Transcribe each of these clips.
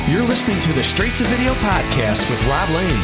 You're listening to the Straight to Video podcast with Rob Lane.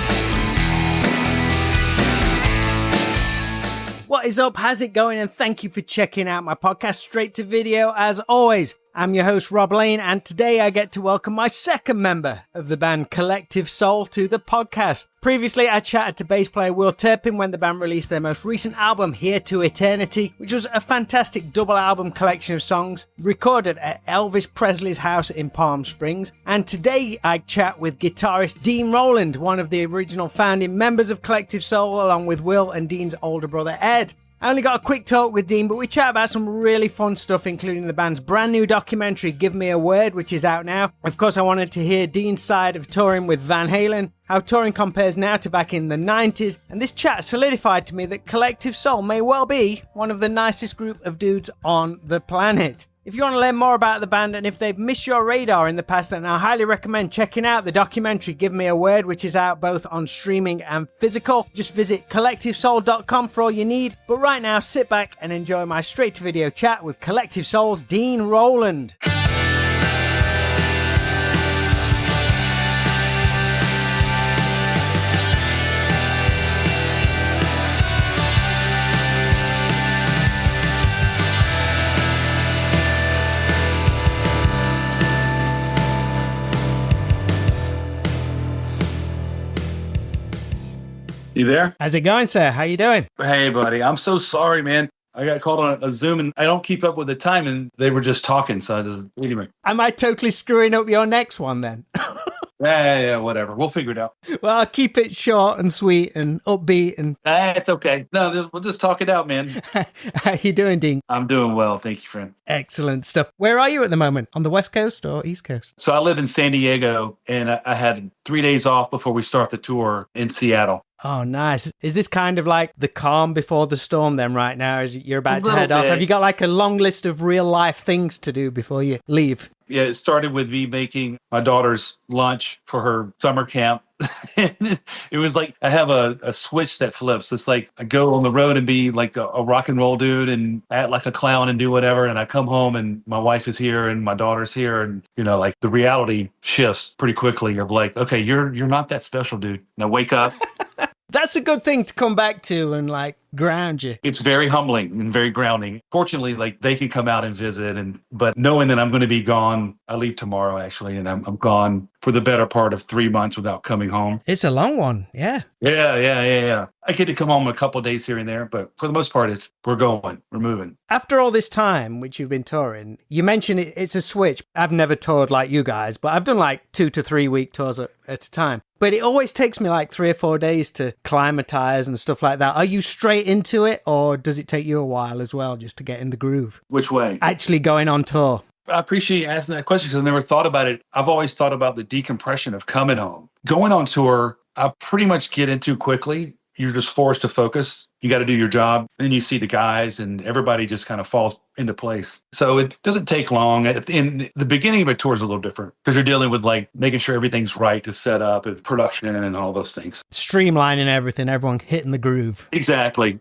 What is up? How's it going? And thank you for checking out my podcast, Straight to Video. As always, I'm your host, Rob Lane, and today I get to welcome my second member of the band Collective Soul to the podcast. Previously, I chatted to bass player Will Turpin when the band released their most recent album, Here to Eternity, which was a fantastic double album collection of songs recorded at Elvis Presley's house in Palm Springs. And today I chat with guitarist Dean Roland, one of the original founding members of Collective Soul, along with Will and Dean's older brother Ed. I only got a quick talk with Dean, but we chat about some really fun stuff, including the band's brand new documentary, Give Me a Word, which is out now. Of course, I wanted to hear Dean's side of touring with Van Halen, how touring compares now to back in the 90s, and this chat solidified to me that Collective Soul may well be one of the nicest group of dudes on the planet. If you want to learn more about the band and if they've missed your radar in the past, then I highly recommend checking out the documentary Give Me a Word, which is out both on streaming and physical. Just visit collectivesoul.com for all you need. But right now, sit back and enjoy my straight to video chat with Collective Soul's Dean Roland. You there? How's it going, sir? How you doing? Hey, buddy. I'm so sorry, man. I got called on a Zoom and I don't keep up with the time and they were just talking. So I just, anyway. Am I totally screwing up your next one then? Yeah, whatever. We'll figure it out. Well, I'll keep it short and sweet and upbeat. And It's okay. No, we'll just talk it out, man. How you doing, Dean? I'm doing well. Thank you, friend. Excellent stuff. Where are you at the moment? On the West Coast or East Coast? So I live in San Diego and I had 3 days off before we start the tour in Seattle. Oh, nice. Is this kind of like the calm before the storm then right now as you're about to head off? Bit. Have you got like a long list of real life things to do before you leave? Yeah, it started with me making my daughter's lunch for her summer camp. It was like I have a switch that flips. It's like I go on the road and be like a rock and roll dude and act like a clown and do whatever. And I come home and my wife is here and my daughter's here. And, you know, like the reality shifts pretty quickly of like, okay, you're not that special, dude. And I wake up. That's a good thing to come back to and like ground you. It's very humbling and very grounding. Fortunately, like they can come out and visit, but knowing that I'm going to be gone, I leave tomorrow actually, and I'm gone for the better part of 3 months without coming home. It's a long one, yeah. Yeah. I get to come home a couple of days here and there, but for the most part, we're moving. After all this time, which you've been touring, you mentioned it's a switch. I've never toured like you guys, but I've done like 2 to 3 week tours at a time. But it always takes me like 3 or 4 days to climatize and stuff like that. Are you straight into it, or does it take you a while as well just to get in the groove? Which way? Actually going on tour. I appreciate you asking that question because I've never thought about it. I've always thought about the decompression of coming home. Going on tour, I pretty much get into quickly. You're just forced to focus. You got to do your job. Then you see the guys and everybody just kind of falls into place. So it doesn't take long. In the beginning of a tour is a little different because you're dealing with like making sure everything's right to set up and production and all those things. Streamlining everything, everyone hitting the groove. Exactly.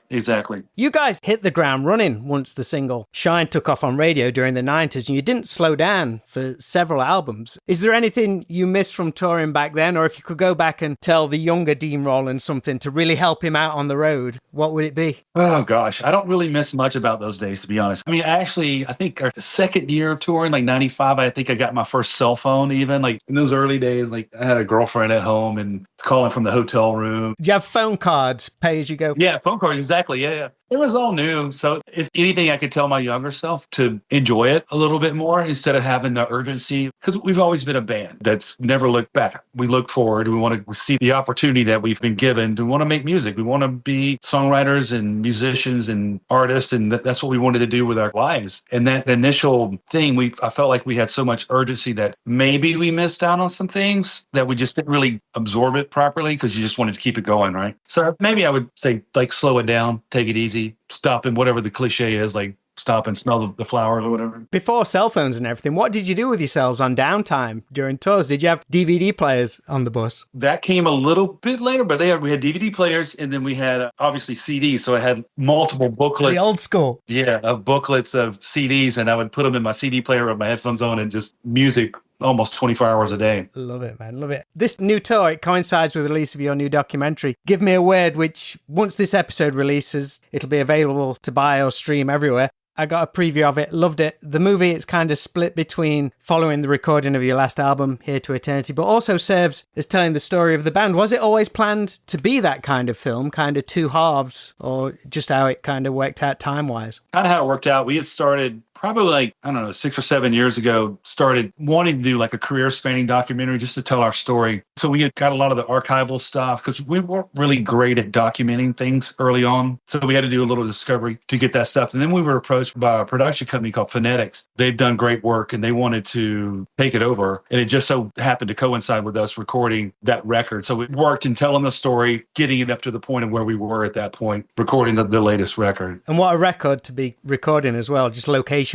You guys hit the ground running once the single Shine took off on radio during the 90s, and you didn't slow down for several albums. Is there anything you missed from touring back then? Or if you could go back and tell the younger Dean Roland something to really help him out on the road, what would it be? Oh, gosh. I don't really miss much about those days, to be honest. I mean, I think the second year of touring, like 95, I think I got my first cell phone even. Like in those early days, like I had a girlfriend at home and calling from the hotel room. Do you have phone cards, pay as you go? Yeah, phone cards, exactly. Yeah. It was all new. So if anything, I could tell my younger self to enjoy it a little bit more instead of having the urgency. Because we've always been a band that's never looked back. We look forward. We want to see the opportunity that we've been given to want to make music. We want to be songwriters and musicians and artists. And that's what we wanted to do with our lives. And that initial thing, I felt like we had so much urgency that maybe we missed out on some things that we just didn't really absorb it properly because you just wanted to keep it going, right? So maybe I would say, like, slow it down, take it easy. Stop and whatever the cliche is, like stop and smell the flowers or whatever. Before cell phones and everything, what did you do with yourselves on downtime during tours? Did you have DVD players on the bus? That came a little bit later, but we had DVD players and then we had obviously CDs. So I had multiple booklets. The old school. Yeah, of booklets of CDs, and I would put them in my CD player with my headphones on and just music almost 24 hours a day. Love it, man. Love it. This new tour, it coincides with the release of your new documentary, Give Me a Word, which once this episode releases, it'll be available to buy or stream everywhere. I got a preview of it, loved it. The movie, it's kind of split between following the recording of your last album, Here to Eternity, but also serves as telling the story of the band. Was it always planned to be that kind of film, kind of two halves, or just how it kind of worked out time-wise? Kind of how it worked out. We had started probably like, I don't know, 6 or 7 years ago, started wanting to do like a career spanning documentary just to tell our story. So we had got a lot of the archival stuff because we weren't really great at documenting things early on. So we had to do a little discovery to get that stuff. And then we were approached by a production company called Phonetics. They've done great work and they wanted to take it over. And it just so happened to coincide with us recording that record. So it worked in telling the story, getting it up to the point of where we were at that point, recording the latest record. And what a record to be recording as well, just location-wise.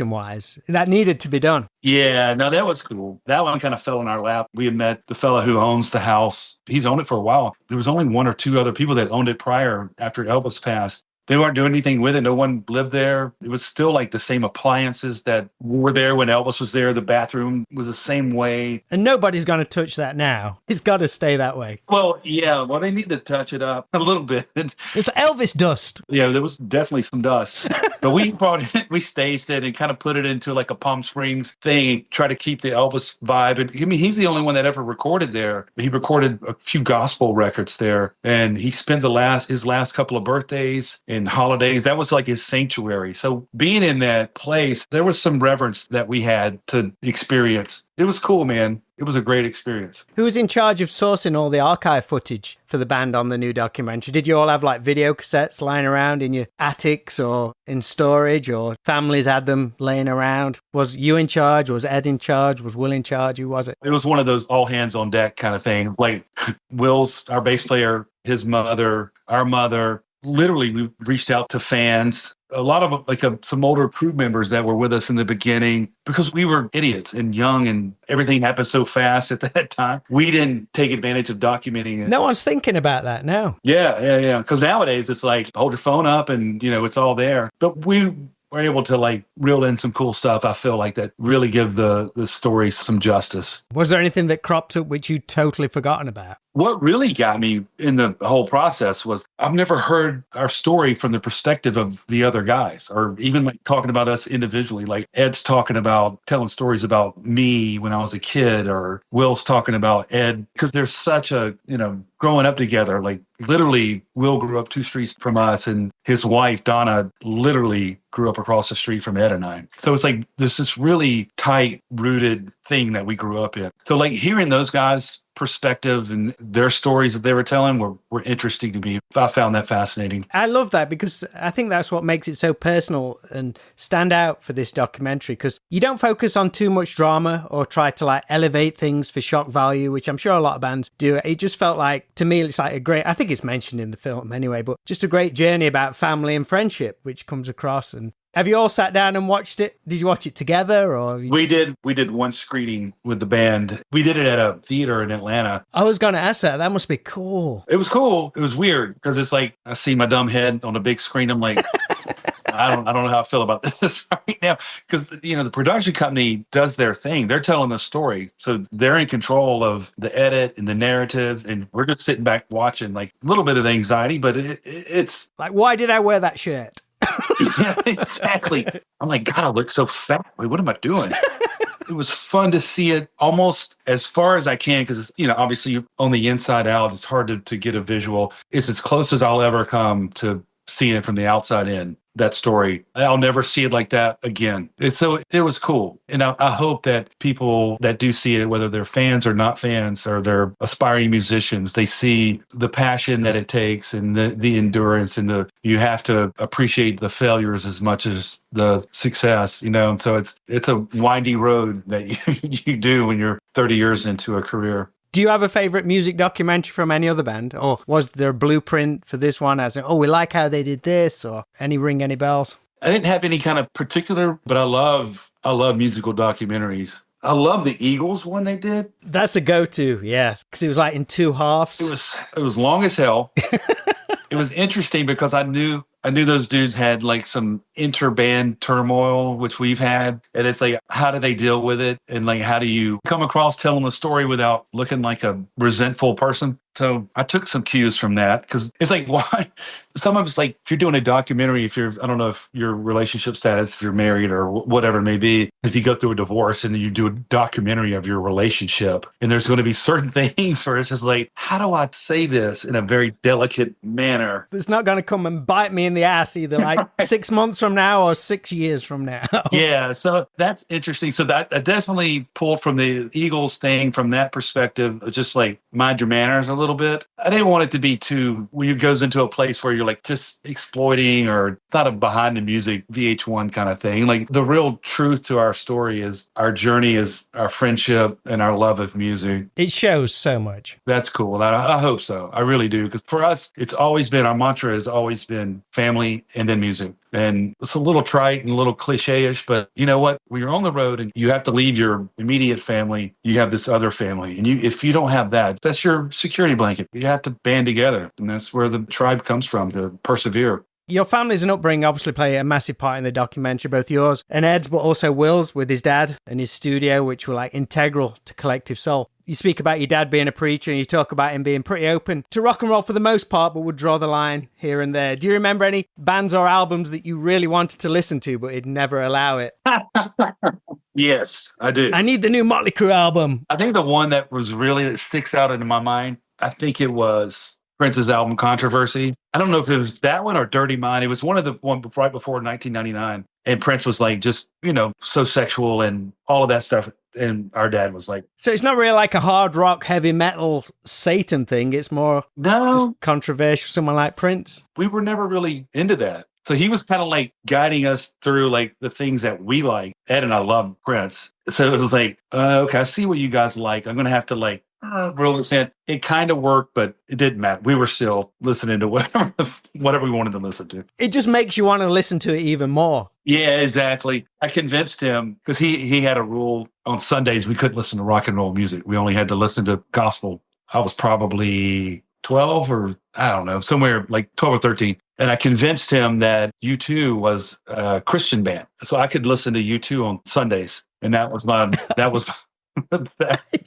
That needed to be done. Yeah, no, that was cool. That one kind of fell in our lap. We had met the fella who owns the house. He's owned it for a while. There was only 1 or 2 other people that owned it prior after Elvis passed. They weren't doing anything with it. No one lived there. It was still like the same appliances that were there when Elvis was there. The bathroom was the same way. And nobody's going to touch that now. It's got to stay that way. Well, yeah. Well, they need to touch it up a little bit. It's Elvis dust. Yeah, there was definitely some dust. But we brought it, we staged it and kind of put it into like a Palm Springs thing, try to keep the Elvis vibe. And I mean, he's the only one that ever recorded there. He recorded a few gospel records there. And he spent his last couple of birthdays and holidays. That was like his sanctuary. So being in that place, there was some reverence that we had to experience. It was cool, man. It was a great experience. Who was in charge of sourcing all the archive footage for the band on the new documentary? Did you all have like video cassettes lying around in your attics or in storage, or families had them laying around? Was you in charge? Was Ed in charge? Was Will in charge? Who was it? It was one of those all hands on deck kind of thing. Like Will's, our bass player, his mother, our mother. Literally, we reached out to fans, a lot of some older crew members that were with us in the beginning, because we were idiots and young and everything happened so fast at that time. We didn't take advantage of documenting it. No one's thinking about that now. Yeah. Because nowadays it's like, hold your phone up and, it's all there. But we were able to like reel in some cool stuff, I feel like, that really give the story some justice. Was there anything that cropped up which you'd totally forgotten about? What really got me in the whole process was I've never heard our story from the perspective of the other guys, or even like talking about us individually. Like Ed's talking about telling stories about me when I was a kid, or Will's talking about Ed, because there's such a, growing up together. Like literally Will grew up 2 streets from us, and his wife, Donna, literally grew up across the street from Ed and I. So it's like there's this really tight rooted thing that we grew up in. So like hearing those guys' perspective and their stories that they were telling were interesting to me. I found that fascinating. I love that, because I think that's what makes it so personal and stand out for this documentary, because you don't focus on too much drama or try to like elevate things for shock value, which I'm sure a lot of bands do. It just felt like, to me, it's like I think it's mentioned in the film anyway, but just a great journey about family and friendship, which comes across. And have you all sat down and watched it? Did you watch it together, or? We did one screening with the band. We did it at a theater in Atlanta. I was going to ask that. That must be cool. It was cool. It was weird because it's like I see my dumb head on a big screen. I'm like, I don't know how I feel about this right now, because the production company does their thing. They're telling the story, so they're in control of the edit and the narrative, and we're just sitting back watching, like a little bit of anxiety, but it's like, why did I wear that shirt? Yeah, exactly. I'm like, God, I look so fat. Wait, what am I doing? It was fun to see it almost as far as I can, because, obviously on the inside out, it's hard to get a visual. It's as close as I'll ever come to seeing it from the outside in. That story, I'll never see it like that again. So it was cool. And I hope that people that do see it, whether they're fans or not fans, or they're aspiring musicians, they see the passion that it takes and the endurance, and you have to appreciate the failures as much as the success, And so it's a windy road that you do when you're 30 years into a career. Do you have a favorite music documentary from any other band? Or was there a blueprint for this one, as in, we like how they did this, or ring any bells? I didn't have any kind of particular, but I love musical documentaries. I love the Eagles one they did. That's a go-to, yeah, because it was like in 2 halves. It was long as hell. It was interesting because I knew I knew those dudes had like some interband turmoil, which we've had. And it's like, how do they deal with it? And like, how do you come across telling the story without looking like a resentful person? So I took some cues from that because it's like, why? Some of it's like, if you're doing a documentary, I don't know if your relationship status, if you're married or whatever it may be, if you go through a divorce and you do a documentary of your relationship, and there's going to be certain things where it's just like, how do I say this in a very delicate manner? It's not going to come and bite me in the ass either like 6 months from now or 6 years from now. Yeah, so that's interesting. So that I definitely pulled from the Eagles thing from that perspective, just like mind your manners a little bit. I didn't want it to be too, where it goes into a place where you're like just exploiting, or it's not a behind the music VH1 kind of thing. Like the real truth to our story is our journey, is our friendship and our love of music. It shows so much. That's cool. I hope so. I really do. Because for us, it's always been, our mantra has always been family and then music. And it's a little trite and a little cliche-ish, but you know what? When you're on the road and you have to leave your immediate family, you have this other family. And if you don't have that, that's your security blanket. You have to band together. And that's where the tribe comes from, to persevere. Your family's and upbringing obviously play a massive part in the documentary, both yours and Ed's, but also Will's with his dad and his studio, which were like integral to Collective Soul. You speak about your dad being a preacher and you talk about him being pretty open to rock and roll for the most part, but would draw the line here and there. Do you remember any bands or albums that you really wanted to listen to, but he'd never allow it? Yes, I do. I need the new Motley Crue album. I think the one that sticks out into my mind, I think it was Prince's album Controversy. I don't know if it was that one or Dirty Mind. It was one of the one right before 1999. And Prince was like, just, so sexual and all of that stuff. And our dad was like... So it's not really like a hard rock, heavy metal Satan thing. It's more just controversial, someone like Prince. We were never really into that. So he was kind of like guiding us through like the things that we like. Ed and I love Prince. So it was like, okay, I see what you guys like. I'm going to have to like reel this in. It kind of worked, but it didn't matter. We were still listening to whatever we wanted to listen to. It just makes you want to listen to it even more. Yeah, exactly. I convinced him because he had a rule on Sundays. We couldn't listen to rock and roll music. We only had to listen to gospel. I was probably 12 or I don't know, somewhere like 12 or 13. And I convinced him that U2 was a Christian band. So I could listen to U2 on Sundays. And that was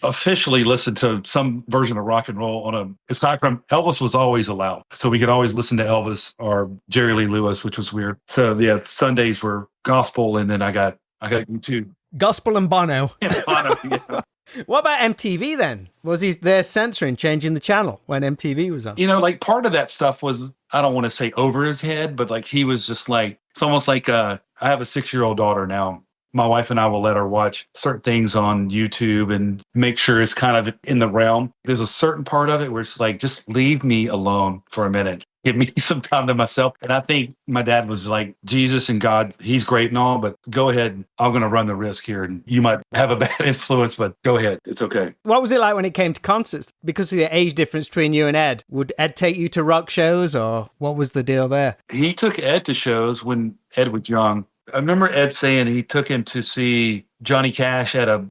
officially listened to some version of rock and roll aside from Elvis was always allowed. So we could always listen to Elvis or Jerry Lee Lewis, which was weird. So yeah, Sundays were gospel. And then I got U2. Gospel and Bono. Yeah, Bono, yeah. What about MTV then? Was he there censoring, changing the channel when MTV was on? Like part of that stuff was, I don't want to say over his head, but like he was just like, it's almost like I have a 6-year-old daughter now. My wife and I will let her watch certain things on YouTube and make sure it's kind of in the realm. There's a certain part of it where it's like, just leave me alone for a minute. Give me some time to myself. And I think my dad was like, Jesus and God, he's great and all, but go ahead. I'm going to run the risk here. And you might have a bad influence, but go ahead. It's okay. What was it like when it came to concerts? Because of the age difference between you and Ed, would Ed take you to rock shows or what was the deal there? He took Ed to shows when Ed was young. I remember Ed saying he took him to see Johnny Cash I don't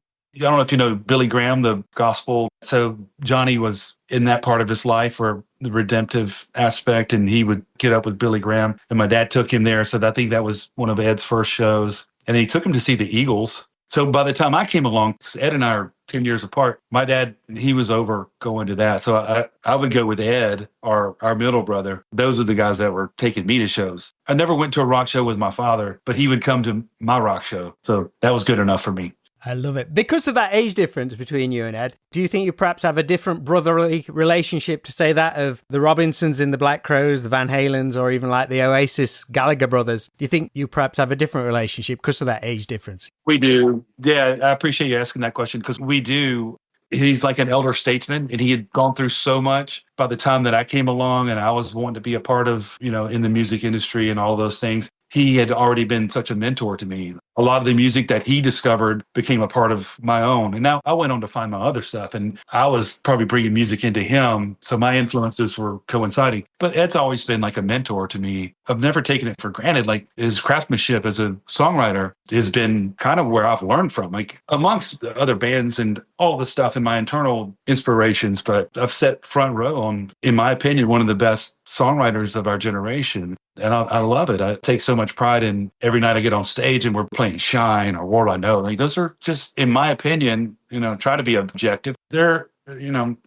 know if you know Billy Graham, the gospel. So Johnny was in that part of his life where the redemptive aspect, and he would get up with Billy Graham. And my dad took him there. So I think that was one of Ed's first shows. And then he took him to see the Eagles. So by the time I came along, because Ed and I are 10 years apart, my dad, he was over going to that. So I would go with Ed, our middle brother. Those are the guys that were taking me to shows. I never went to a rock show with my father, but he would come to my rock show. So that was good enough for me. I love it. Because of that age difference between you and Ed, do you think you perhaps have a different brotherly relationship to say that of the Robinsons in the Black Crowes, the Van Halens, or even like the Oasis Gallagher brothers? Do you think you perhaps have a different relationship because of that age difference? We do. Yeah, I appreciate you asking that question because we do. He's like an elder statesman and he had gone through so much by the time that I came along and I was wanting to be a part of, in the music industry and all those things. He had already been such a mentor to me. A lot of the music that he discovered became a part of my own. And now I went on to find my other stuff and I was probably bringing music into him. So my influences were coinciding. But Ed's always been like a mentor to me. I've never taken it for granted. Like his craftsmanship as a songwriter has been kind of where I've learned from, like amongst the other bands and all the stuff in my internal inspirations. But I've sat front row on, in my opinion, one of the best songwriters of our generation. And I love it. I take so much pride in every night I get on stage and we're playing Shine or World I Know. Like those are just, in my opinion, try to be objective. They're,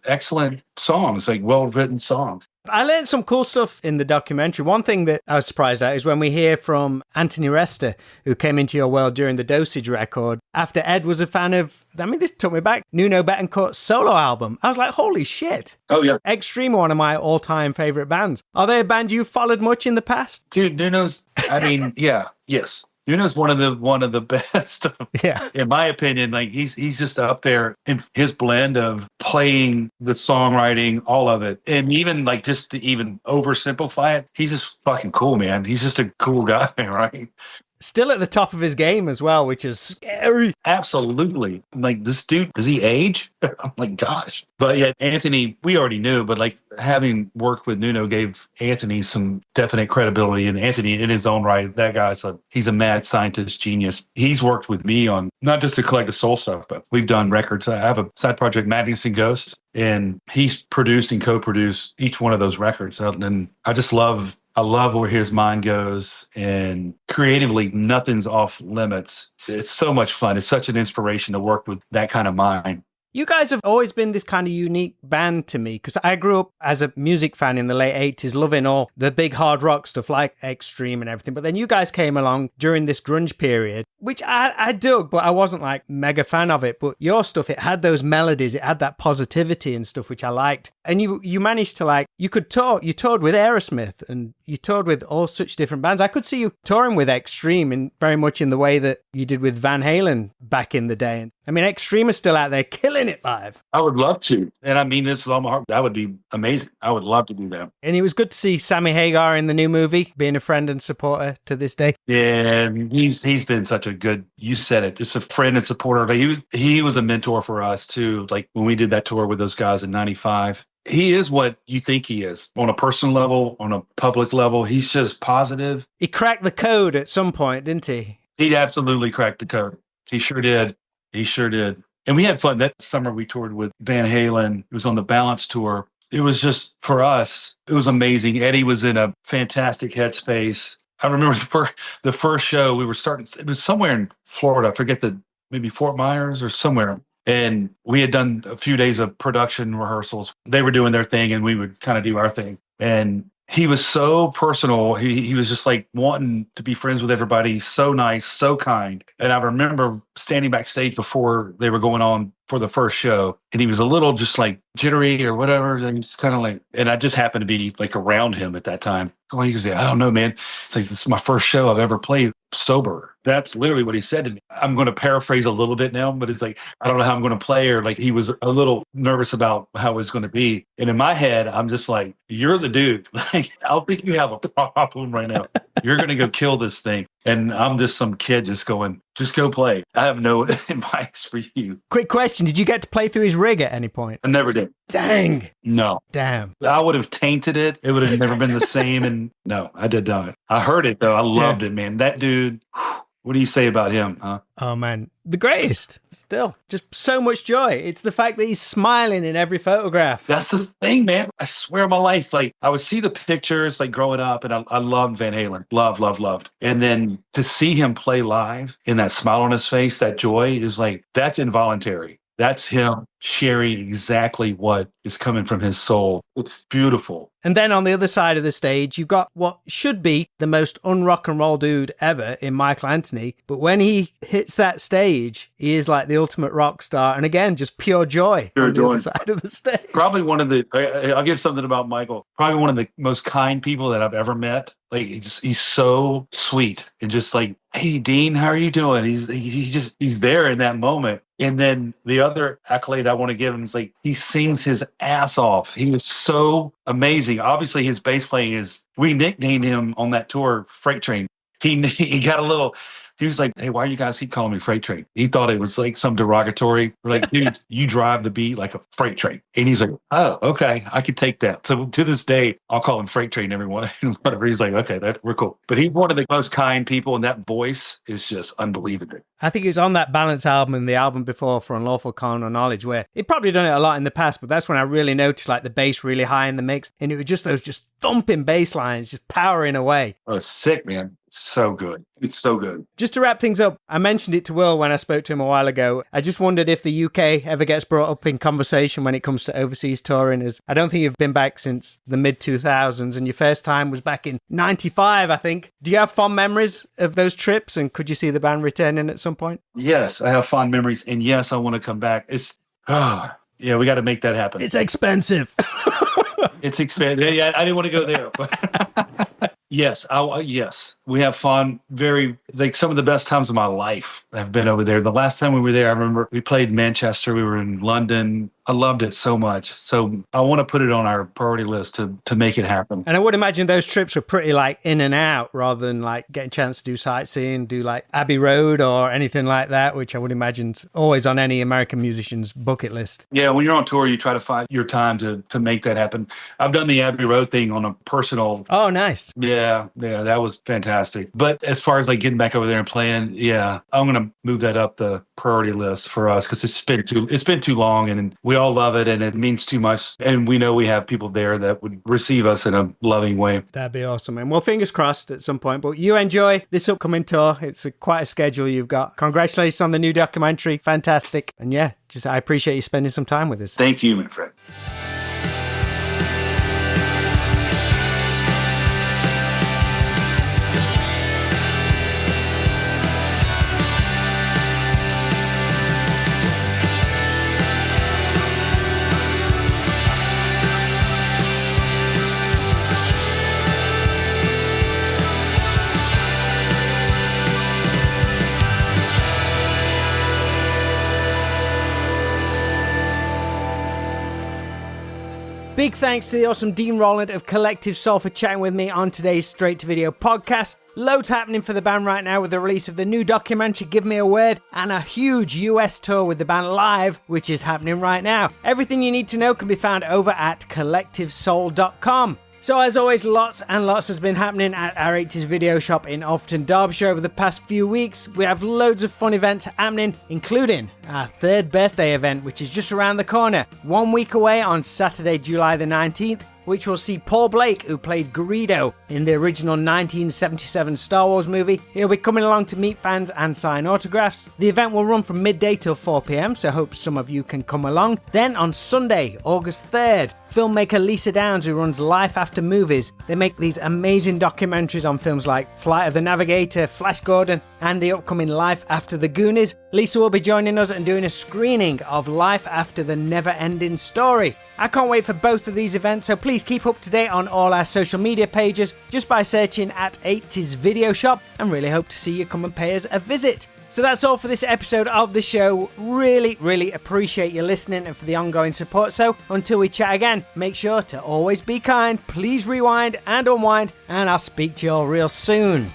excellent songs, like well-written songs. I learned some cool stuff in the documentary. One thing that I was surprised at is when we hear from Anthony Resta, who came into your world during the Dosage record, after Ed was a fan of, this took me back, Nuno Betancourt's solo album. I was like, holy shit. Oh, yeah. Extreme are one of my all-time favorite bands. Are they a band you followed much in the past? Dude, Nuno's, yeah, yes. Nuno's one of the best. Yeah. In my opinion, like he's just up there in his blend of playing, the songwriting, all of it. And even like just to even oversimplify it, he's just fucking cool, man. He's just a cool guy, right? Still at the top of his game as well, which is scary. Absolutely. Like this dude, does he age? I'm like, gosh. But yeah, Anthony, we already knew, but like having worked with Nuno gave Anthony some definite credibility. And Anthony, in his own right, that guy's he's a mad scientist genius. He's worked with me on not just the collective soul stuff, but we've done records. I have a side project, Madness and Ghosts, and he's produced and co-produced each one of those records. And I love where his mind goes, and creatively, nothing's off limits. It's so much fun. It's such an inspiration to work with that kind of mind. You guys have always been this kind of unique band to me, because I grew up as a music fan in the late 80s, loving all the big hard rock stuff like Extreme and everything. But then you guys came along during this grunge period, which I dug, but I wasn't like mega fan of it. But your stuff, it had those melodies, it had that positivity and stuff, which I liked. And you managed to you toured with Aerosmith and you toured with all such different bands. I could see you touring with Extreme in very much in the way that you did with Van Halen back in the day. Extreme is still out there killing it live. I would love to. And I mean this with all my heart. That would be amazing. I would love to do that. And it was good to see Sammy Hagar in the new movie, being a friend and supporter to this day. Yeah, he's been such a good, you said it, just a friend and supporter. He was a mentor for us too. Like when we did that tour with those guys in 95. He is what you think he is on a personal level, on a public level. He's just positive. He cracked the code at some point, didn't he? He absolutely cracked the code. He sure did. He sure did. And we had fun. That summer we toured with Van Halen. It was on the Balance tour. It was just, for us, it was amazing. Eddie was in a fantastic headspace. I remember the first show we were starting, it was somewhere in Florida. I forget maybe Fort Myers or somewhere. And we had done a few days of production rehearsals. They were doing their thing and we would kind of do our thing. And he was so personal. He was just like wanting to be friends with everybody. So nice, so kind. And I remember standing backstage before they were going on for the first show. And he was a little just like jittery or whatever. And he's kind of like, and I just happened to be like around him at that time. So he said, I don't know, man. It's like, this is my first show I've ever played sober. That's literally what he said to me. I'm going to paraphrase a little bit now, but it's like, I don't know how I'm going to play, or like he was a little nervous about how it was going to be. And in my head, I'm just like, you're the dude. Like, I don't think you have a problem right now. You're going to go kill this thing. And I'm just some kid just going, just go play. I have no advice for you. Quick question. Did you get to play through his rig at any point? I never did. Dang. No. Damn. I would have tainted it. It would have never been the same. And no, I did not. I heard it though. I loved it, man. That dude, what do you say about him, huh? Oh man, the greatest. Still, just so much joy. It's the fact that he's smiling in every photograph. That's the thing, man. I swear on my life, like I would see the pictures like growing up, and I loved Van Halen. Loved. And then to see him play live and that smile on his face, that joy is like, that's involuntary. That's him sharing exactly what is coming from his soul. It's beautiful. And then on the other side of the stage, you've got what should be the most un-rock and roll dude ever in Michael Anthony. But when he hits that stage, he is like the ultimate rock star. And again, just pure joy on the other side of the stage. Probably I'll give something about Michael. Probably one of the most kind people that I've ever met. Like he's so sweet and just like, hey, Dean, how are you doing? He's there in that moment. And then the other accolade I want to give him is like, he sings his ass off. He was so amazing. Obviously his bass playing we nicknamed him on that tour Freight Train. he got a little. He was like, "Hey, why are you guys keep calling me freight train?" He thought it was like some derogatory. We're like, "Dude, you drive the beat like a freight train." And he's like, "Oh, okay, I could take that." So to this day, I'll call him freight train everyone. Whatever. He's like, "Okay, we're cool." But he's one of the most kind people, and that voice is just unbelievable. I think he was on that Balance album and the album before for Unlawful Carnal Knowledge, where he'd probably done it a lot in the past, but that's when I really noticed like the bass really high in the mix, and it was just those just thumping bass lines, just powering away. Oh, it's sick, man. So good. It's so good. Just to wrap things up, I mentioned it to Will when I spoke to him a while ago. I just wondered if the UK ever gets brought up in conversation when it comes to overseas touring. As I don't think you've been back since the mid-2000s, and your first time was back in 95, I think. Do you have fond memories of those trips, and could you see the band returning at some point? Yes, I have fond memories, and yes, I want to come back. Yeah, we got to make that happen. It's expensive. It's expensive. Yeah, I didn't want to go there, but yes, yes, we have fun. Very like some of the best times of my life have been over there. The last time we were there, I remember we played Manchester. We were in London. I loved it so much. So I want to put it on our priority list to make it happen. And I would imagine those trips were pretty like in and out rather than like getting a chance to do sightseeing, do like Abbey Road or anything like that, which I would imagine's always on any American musician's bucket list. Yeah, when you're on tour, you try to find your time to make that happen. I've done the Abbey Road thing on a personal. Oh, nice. Yeah, that was fantastic. But as far as like getting back over there and playing, yeah, I'm gonna move that up the priority list for us because it's been too long, and we all love it, and it means too much. And we know we have people there that would receive us in a loving way. That'd be awesome, man. Well, fingers crossed at some point. But you enjoy this upcoming tour. It's quite a schedule you've got. Congratulations on the new documentary. Fantastic. And yeah, I appreciate you spending some time with us. Thank you, my friend. Big thanks to the awesome Dean Roland of Collective Soul for chatting with me on today's Straight to Video podcast. Loads happening for the band right now with the release of the new documentary, Give Me a Word, and a huge US tour with the band live, which is happening right now. Everything you need to know can be found over at collectivesoul.com. So as always, lots and lots has been happening at our 80s video shop in Alfreton, Derbyshire over the past few weeks. We have loads of fun events happening, including our 3rd birthday event, which is just around the corner, 1 week away on Saturday, July the 19th, which will see Paul Blake, who played Greedo in the original 1977 Star Wars movie. He'll be coming along to meet fans and sign autographs. The event will run from midday till 4 p.m, so hope some of you can come along. Then on Sunday, August 3rd, filmmaker Lisa Downs, who runs Life After Movies. They make these amazing documentaries on films like Flight of the Navigator, Flash Gordon, and the upcoming Life After the Goonies. Lisa will be joining us and doing a screening of Life After the Never Ending Story. I can't wait for both of these events, so please keep up to date on all our social media pages just by searching at 80s Video Shop, and really hope to see you come and pay us a visit. So that's all for this episode of the show. Really appreciate you listening and for the ongoing support. So until we chat again, make sure to always be kind, please rewind and unwind, and I'll speak to you all real soon.